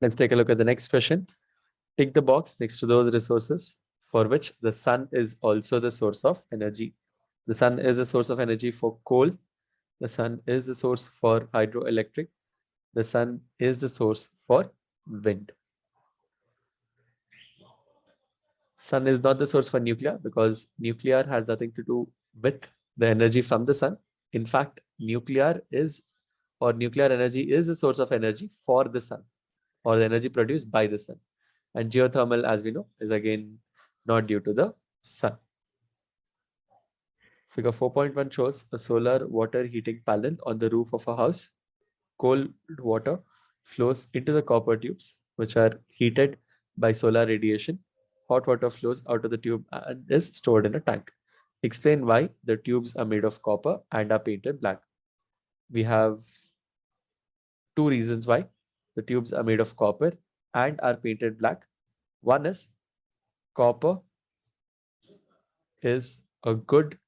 Let's take a look at the next question. Tick the box next to those resources for which the sun is also the source of energy. The sun is the source of energy for coal. The sun is the source for hydroelectric. The sun is the source for wind. Sun is not the source for nuclear because nuclear has nothing to do with the energy from the sun. In fact, nuclear energy is the source of energy for the sun, or the energy produced by the sun. And geothermal, as we know, is again not due to the sun. Figure 4.1 shows a solar water heating panel on the roof of a house. Cold water flows into the copper tubes, which are heated by solar radiation. Hot water flows out of the tube and is stored in a tank. Explain why the tubes are made of copper and are painted black. We have two reasons why the tubes are made of copper and are painted black. One is copper is a good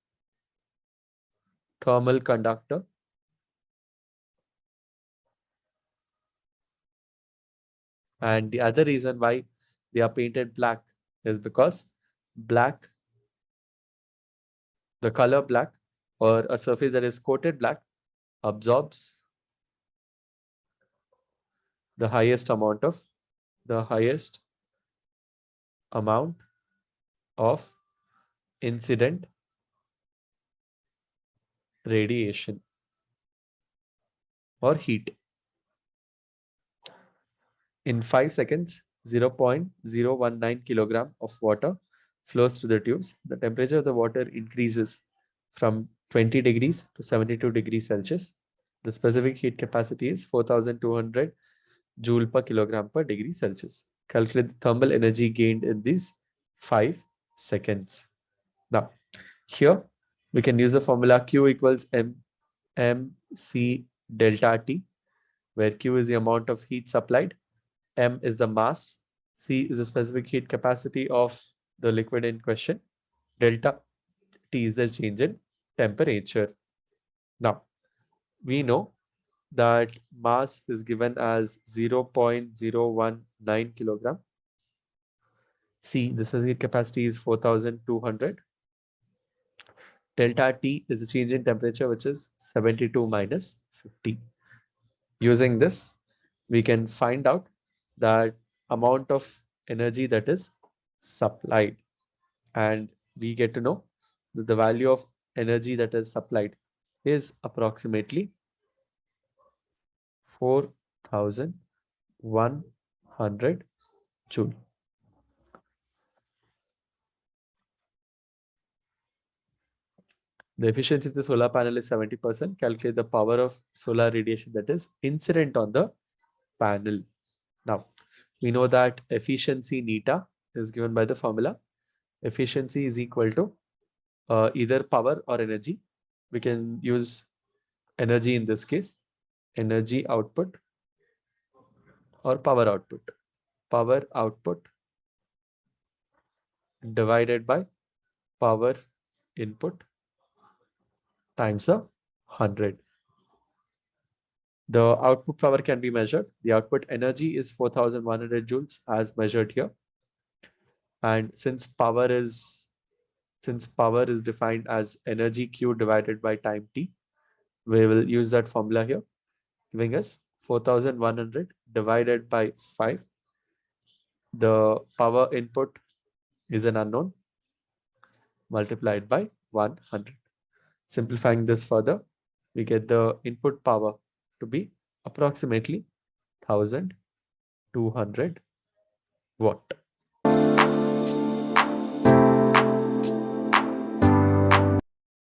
thermal conductor. And the other reason why they are painted black is because black, the color black, or a surface that is coated black, absorbs the highest amount of incident radiation or heat. In 5 seconds, 0.019 kilogram of water flows through the tubes. The temperature of the water increases from 20 degrees to 72 degrees Celsius. The specific heat capacity is 4,200 joule per kilogram per degree Celsius. Calculate the thermal energy gained in these 5 seconds. Now, here we can use the formula Q equals mc delta T, where Q is the amount of heat supplied, M is the mass, C is the specific heat capacity of the liquid in question, delta T is the change in temperature. Now, we know that mass is given as 0.019 kilogram. C, the specific capacity is 4,200. Delta T is the change in temperature, which is 72 minus 50. Using this, we can find out that amount of energy that is supplied. And we get to know that the value of energy that is supplied is approximately 4,100 joule. The efficiency of the solar panel is 70%. Calculate the power of solar radiation that is incident on the panel. Now, we know that efficiency neta is given by the formula. Efficiency is equal to either power or energy. We can use energy in this case, energy output or power output. Power output divided by power input times 100. The output power can be measured. The output energy is 4,100 joules as measured here. And since power is defined as energy Q divided by time T, we will use that formula here, giving us 4,100 divided by 5. The power input is an unknown, multiplied by 100. Simplifying this further, we get the input power to be approximately 1,200 watt.